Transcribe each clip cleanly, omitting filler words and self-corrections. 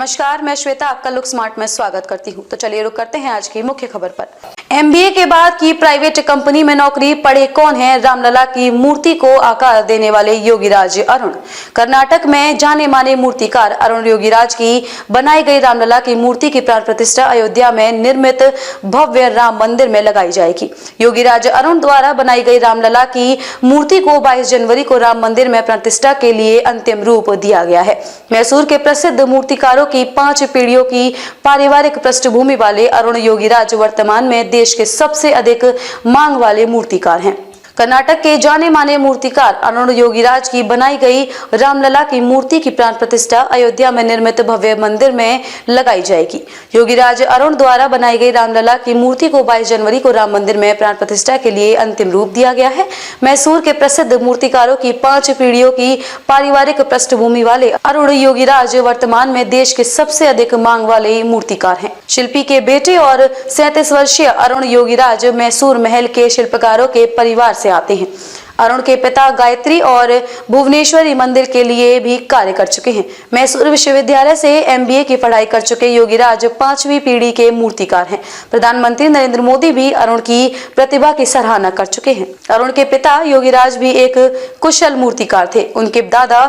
नमस्कार, मैं श्वेता आपका लुक स्मार्ट में स्वागत करती हूँ। तो चलिए रुक करते हैं आज की मुख्य खबर पर। एमबीए के बाद की प्राइवेट कंपनी में नौकरी पड़े कौन है रामलला की मूर्ति को आकार देने वाले योगीराज अरुण। कर्नाटक में जाने माने मूर्तिकार अरुण योगीराज की बनाई गई रामलला की मूर्ति की प्राण प्रतिष्ठा अयोध्या में निर्मित भव्य राम मंदिर में लगाई जाएगी। योगीराज अरुण द्वारा बनाई गई रामलला की मूर्ति को 22 जनवरी को राम मंदिर में प्रतिष्ठा के लिए अंतिम रूप दिया गया है। मैसूर के प्रसिद्ध मूर्तिकारों की 5 पीढ़ियों की पारिवारिक पृष्ठभूमि वाले अरुण योगीराज वर्तमान में देश के सबसे अधिक मांग वाले मूर्तिकार हैं। कर्नाटक के जाने माने मूर्तिकार अरुण योगीराज की बनाई गई रामलला की मूर्ति की प्राण प्रतिष्ठा अयोध्या में निर्मित भव्य मंदिर में लगाई जाएगी। योगीराज अरुण द्वारा बनाई गई रामलला की मूर्ति को 22 जनवरी को राम मंदिर में प्राण प्रतिष्ठा के लिए अंतिम रूप दिया गया है। मैसूर के प्रसिद्ध मूर्तिकारों की 5 पीढ़ियों की पारिवारिक पृष्ठभूमि वाले अरुण योगीराज वर्तमान में देश के सबसे अधिक मांग वाले मूर्तिकार हैं। शिल्पी के बेटे और 37 वर्षीय अरुण योगीराज मैसूर महल के शिल्पकारों के परिवार से आते हैं। अरुण के पिता गायत्री और भुवनेश्वरी मंदिर के लिए भी कार्य कर चुके हैं। मैसूर विश्वविद्यालय से एमबीए की पढ़ाई कर चुके योगीराज 5वीं पीढ़ी के मूर्तिकार हैं। प्रधानमंत्री नरेंद्र मोदी भी अरुण की प्रतिभा की सराहना कर चुके हैं। अरुण के पिता योगीराज भी एक कुशल मूर्तिकार थे। उनके दादा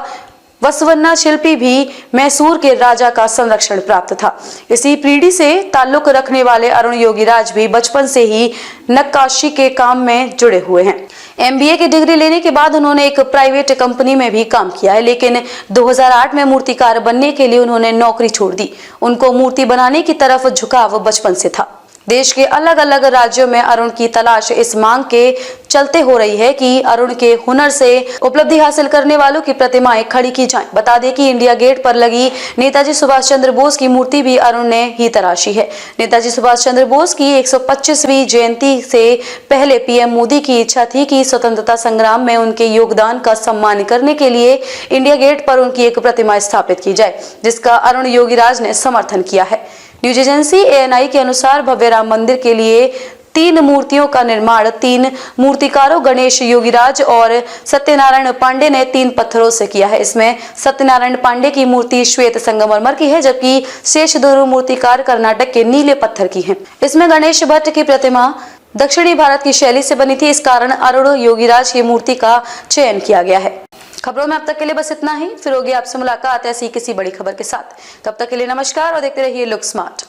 वसवन्ना शिल्पी भी मैसूर के राजा का संरक्षण प्राप्त था। इसी पीढ़ी से ताल्लुक रखने वाले अरुण योगीराज भी बचपन से ही नक्काशी के काम में जुड़े हुए हैं। एमबीए की डिग्री लेने के बाद उन्होंने एक प्राइवेट कंपनी में भी काम किया है, लेकिन 2008 में मूर्तिकार बनने के लिए उन्होंने नौकरी छोड़ दी। उनको मूर्ति बनाने की तरफ झुकाव बचपन से था। देश के अलग अलग राज्यों में अरुण की तलाश इस मांग के चलते हो रही है कि अरुण के हुनर से उपलब्धि हासिल करने वालों की प्रतिमाएं खड़ी की जाएं। बता दें कि इंडिया गेट पर लगी नेताजी सुभाष चंद्र बोस की मूर्ति भी अरुण ने ही तराशी है। नेताजी सुभाष चंद्र बोस की 125वीं जयंती से पहले पीएम मोदी की इच्छा थी कि स्वतंत्रता संग्राम में उनके योगदान का सम्मान करने के लिए इंडिया गेट पर उनकी एक प्रतिमा स्थापित की जाए, जिसका अरुण योगीराज ने समर्थन किया है। न्यूज एजेंसी एएनआई के अनुसार भव्य राम मंदिर के लिए 3 मूर्तियों का निर्माण 3 मूर्तिकारों गणेश योगीराज और सत्यनारायण पांडे ने 3 पत्थरों से किया है। इसमें सत्यनारायण पांडे की मूर्ति श्वेत संगमरमर की है, जबकि शेष 2 मूर्तिकार कर्नाटक के नीले पत्थर की हैं। इसमें गणेश भट्ट की प्रतिमा दक्षिणी भारत की शैली से बनी थी। इस कारण अरुण योगीराज की मूर्ति का चयन किया गया है। खबरों में अब तक के लिए बस इतना ही। फिर होगी आपसे मुलाकात ऐसी किसी बड़ी खबर के साथ। तब तक के लिए नमस्कार और देखते रहिए लुक स्मार्ट।